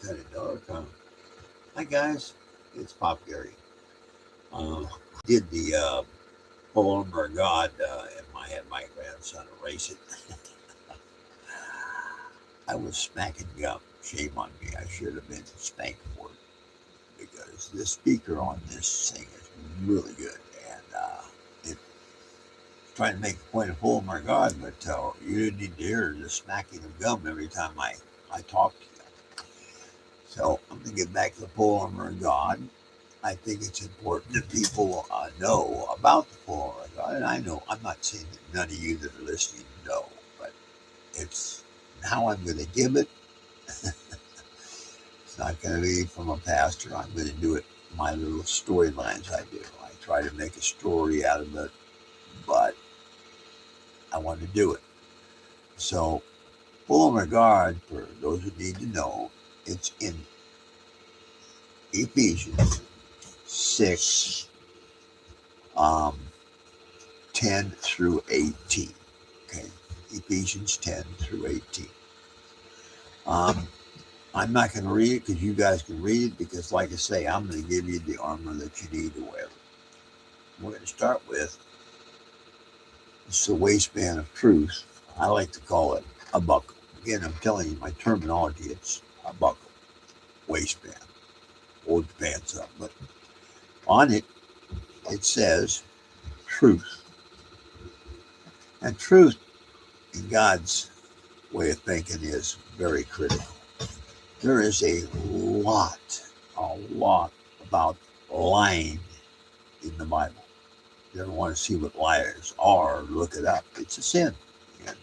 kind of dark, huh? Hi guys, it's Pop Gary. I did the full armor of God, and I had my grandson erase it. I was smacking gum. Shame on me. I should have been spanked for it because the speaker on this thing is really good, and it's trying to make a point of full armor of God, but you didn't need to hear the smacking of gum every time I talk to you. So I'm going to get back to the full armor of God. I think it's important that people know about the full armor of God. And I know, I'm not saying that none of you that are listening know, but it's how I'm going to give it. It's not going to be from a pastor. I'm going to do it my little storylines I do. I try to make a story out of it, but I want to do it. So, full armor of God, for those who need to know, it's in Ephesians 6, um, 10 through 18. Okay, Ephesians 10 through 18. Um, I'm not going to read it because you guys can read it because, like I say, I'm going to give you the armor that you need to wear. We're going to start with it's the waistband of truth. I like to call it a buckle. Again, I'm telling you my terminology. It's a buckle, waistband. Hold the pants up. But on it, it says truth. And truth in God's way of thinking is very critical. There is a lot about lying in the Bible. If you ever want to see what liars are, look it up. It's a sin. And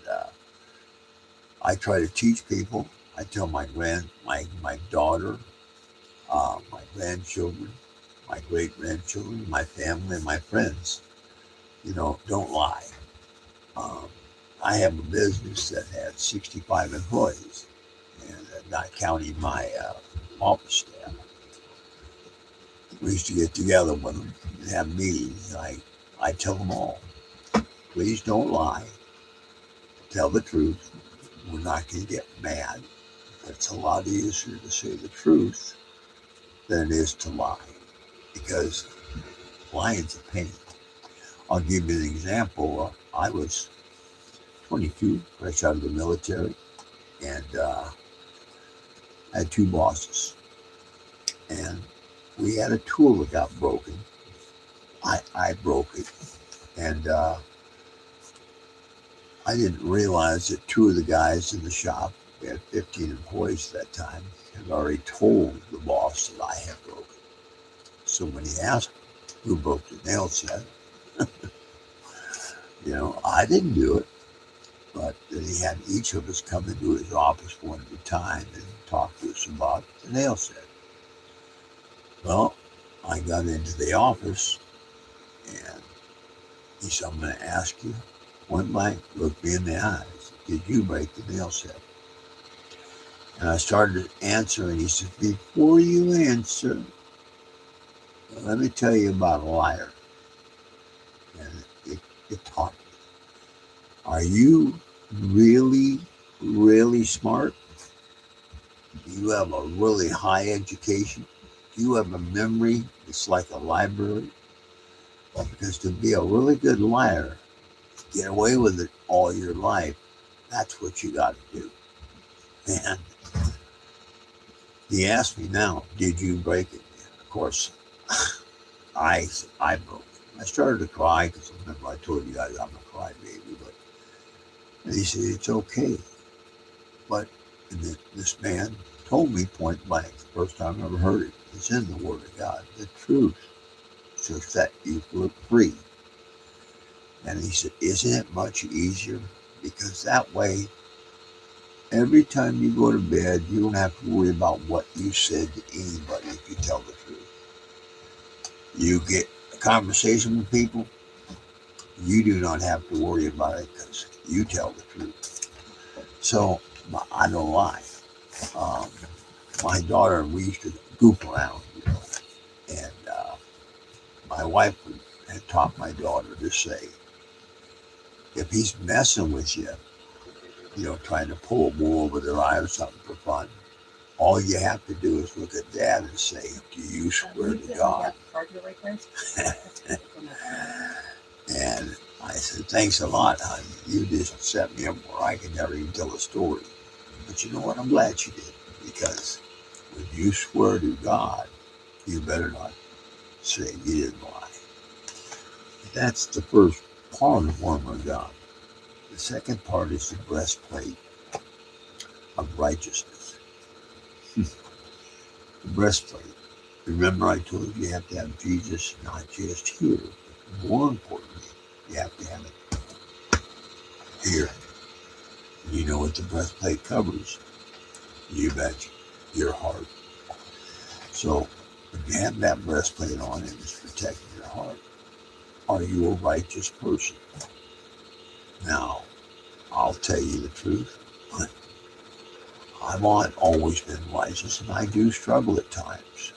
I try to teach people. I tell my daughter, my grandchildren, my great grandchildren, my family, and my friends, don't lie. Um, I have a business that had 65 employees, and not counting my office staff. We used to get together with them and have meetings. And I tell them all, please don't lie. Tell the truth. We're not going to get mad. It's a lot easier to say the truth than it is to lie because lying's a pain. I'll give you an example. I was 22, fresh out of the military, and I had two bosses. And we had a tool that got broken. I broke it. And I didn't realize that two of the guys in the shop, we had 15 employees at that time, had already told the boss that I had broken. So when he asked who broke the nail set, I didn't do it, but then he had each of us come into his office one at a time and talk to us about the nail set. Well, I got into the office and he said, I'm going to ask you point blank, look me in the eyes. Did you break the nail set? And I started answering. He said, before you answer, let me tell you about a liar. And it taught me. Are you really, really smart? Do you have a really high education? Do you have a memory that's like a library? Because to be a really good liar, get away with it all your life, that's what you got to do. And he asked me now, did you break it? And of course, I broke it. I started to cry because remember I told you guys I'm a crybaby. And he said, it's okay. But this man told me point blank, the first time I ever heard it, it's in the Word of God. The truth shall set you free. And he said, isn't it much easier? Because that way, every time you go to bed, you don't have to worry about what you said to anybody if you tell the truth. You get a conversation with people, you do not have to worry about it because you tell the truth. So I don't lie. Um, my daughter, we used to goof around, and my wife had taught my daughter to say, if he's messing with you, trying to pull a wool over their eye or something for fun, All you have to do is look at Dad and say, do you swear to God? And I said, thanks a lot, honey. You just set me up where I can never even tell a story. But you know what? I'm glad you did. Because when you swear to God, you better not say you didn't lie. That's the first part of armor of God. The second part is the breastplate of righteousness. The breastplate. Remember I told you have to have Jesus not just here, but more importantly, you have to have it here. You know what the breastplate covers? You bet your heart. So if you have that breastplate on and it's protecting your heart, are you a righteous person? Now, I'll tell you the truth. I've not always been righteous, and I do struggle at times.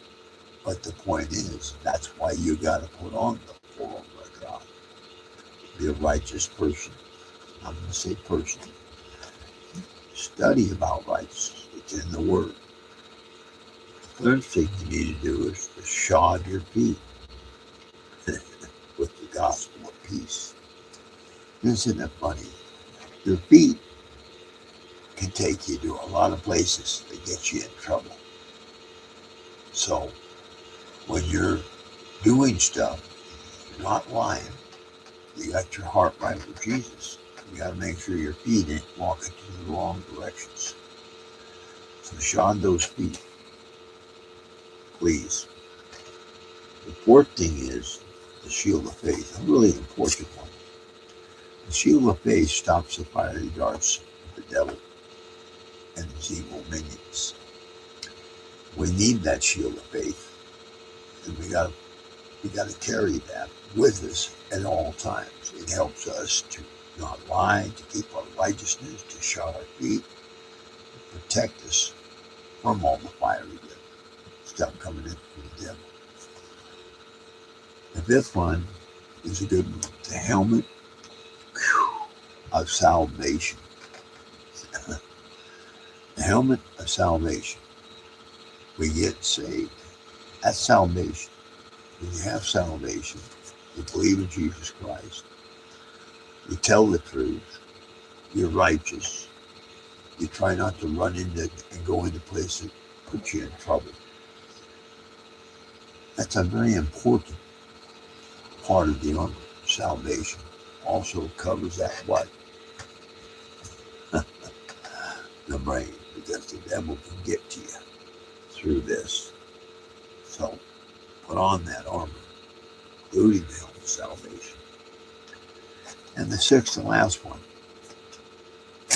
But the point is, that's why you got to put on the full armor of God. Be a righteous person. I'm going to say person. Study about righteousness. It's in the Word. The third thing you need to do is to shod your feet with the gospel of peace. Isn't it funny? Your feet can take you to a lot of places that get you in trouble. So when you're doing stuff, you're not lying. You got your heart right with Jesus. You got to make sure your feet ain't walking to the wrong directions. So shod those feet, please. The fourth thing is the shield of faith, a really important one. The shield of faith stops the fiery darts of the devil and his evil minions. We need that shield of faith, and we got to carry that with us at all times. It helps us to not lie, to keep our righteousness, to shod our feet, to protect us from all the fiery stuff coming in from the devil. The fifth one is a good one. The helmet of salvation. The helmet of salvation. We get saved. That's salvation. When you have salvation, you believe in Jesus Christ, you tell the truth, you're righteous, you try not to run into and go into places that put you in trouble. That's a very important part of the armor. Salvation also covers that what? The brain, because the devil can get to you through this. So put on that armor, including the helmet of salvation. And the sixth and last one,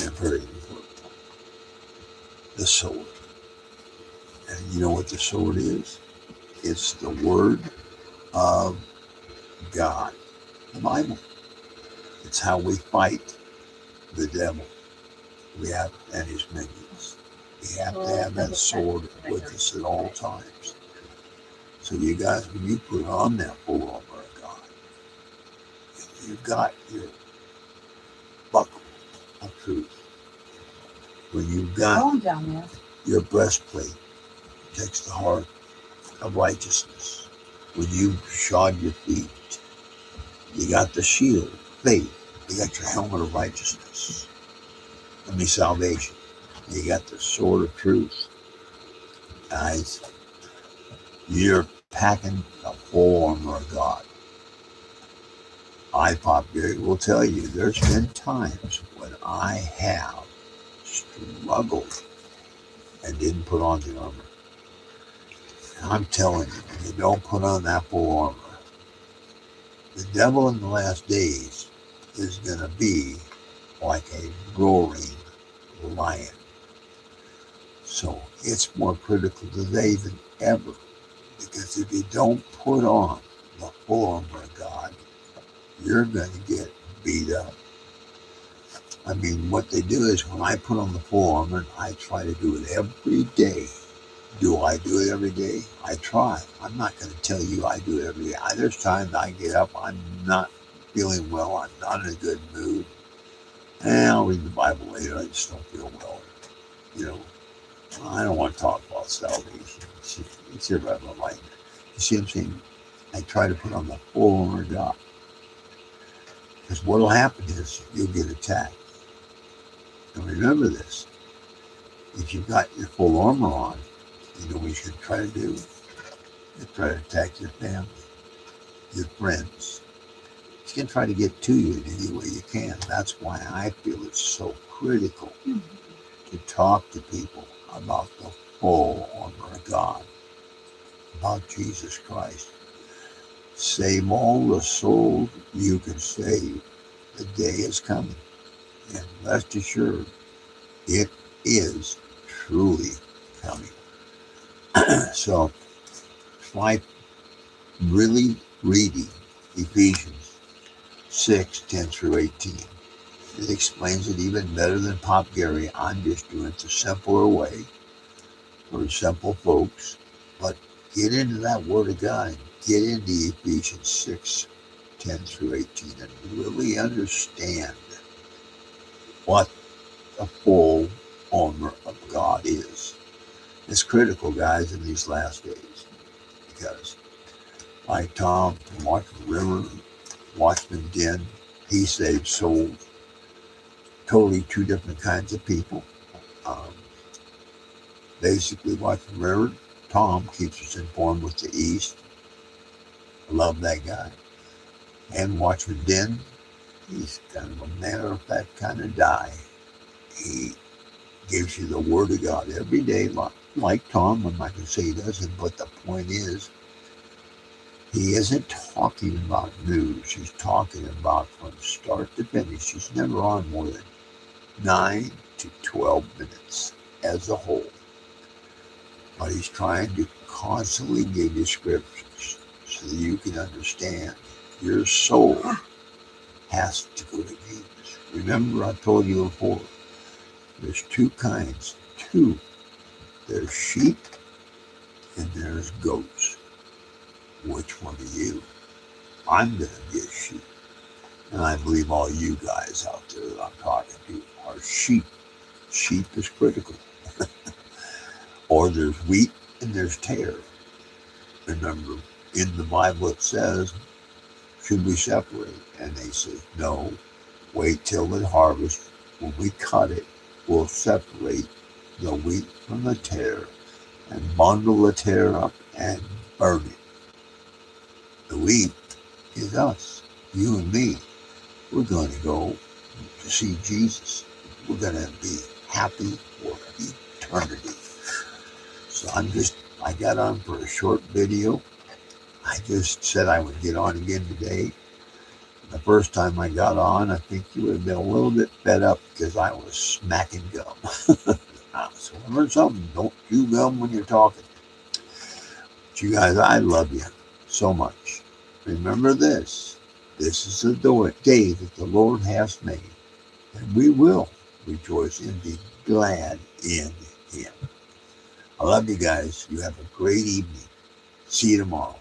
and very important, the sword. And you know what the sword is? It's the Word of God, the Bible. It's how we fight the devil. We have, and his minions. We have to have that sword with us at all times. So you guys, when you put on that full armor of God, you've got your buckle of truth. When you've got your breastplate, protects the heart of righteousness. When you shod your feet, you got the shield, faith. You got your helmet of righteousness. Salvation. You got the sword of truth. Guys, you're packing the full armor of God. I, Pop Gary, will tell you there's been times when I have struggled and didn't put on the armor. And I'm telling you, when you don't put on that full armor, the devil in the last days is going to be like a roaring lion. So it's more critical today than ever, because if you don't put on the full armor of God, you're going to get beat up. What they do is when I put on the full armor, I try to do it every day. Do I do it every day? I try. I'm not going to tell you I do it every day. There's times I get up, I'm not feeling well, I'm not in a good mood. And I'll read the Bible later, I just don't feel well. I don't want to talk about salvation. It's irrelevant. Like, you see what I'm saying? I try to put on the full armor of God. Because what will happen is you'll get attacked. And remember this. If you've got your full armor on, you know what you should try to do? You try to attack your family, your friends. You can try to get to you in any way you can. That's why I feel it's so critical to talk to people about the full armor of God, about Jesus Christ. Save all the souls you can save. The day is coming. And rest assured, it is truly coming. So, try really reading Ephesians 6:10 through 18. It explains it even better than Pop Gary. I'm just doing it the simpler way for simple folks. But get into that Word of God. Get into Ephesians 6:10 through 18 and really understand what the full armor of God is. It's critical, guys, in these last days. Because like Tom from Watchman River, Watchman Den, he saves souls. Totally two different kinds of people. Basically, Watchman River, Tom keeps us informed with the East. I love that guy. And Watchman Den, he's kind of a matter of fact kind of guy. He gives you the Word of God every day, like Tom. I'm not going to say he doesn't, but the point is, he isn't talking about news. He's talking about from start to finish. He's never on more than 9 to 12 minutes as a whole. But he's trying to constantly give you scriptures so that you can understand your soul has to go to Jesus. Remember, I told you before, there's two kinds. Two. There's sheep and there's goats. Which one are you? I'm going to be a sheep. And I believe all you guys out there that I'm talking to are sheep. Sheep is critical. Or there's wheat and there's tare. Remember, in the Bible it says, should we separate? And they say, no, wait till the harvest. When we cut it, we'll separate the wheat from the tare and bundle the tare up and burn it. The wheat is us, you and me. We're going to go to see Jesus. We're going to be happy for eternity. So I got on for a short video. I just said I would get on again today. The first time I got on, I think you would have been a little bit fed up because I was smacking gum. So remember something, don't chew gum when you're talking. But you guys, I love you so much. Remember this is the day that the Lord has made, and we will rejoice and be glad in Him. I love you guys. You have a great evening. See you tomorrow.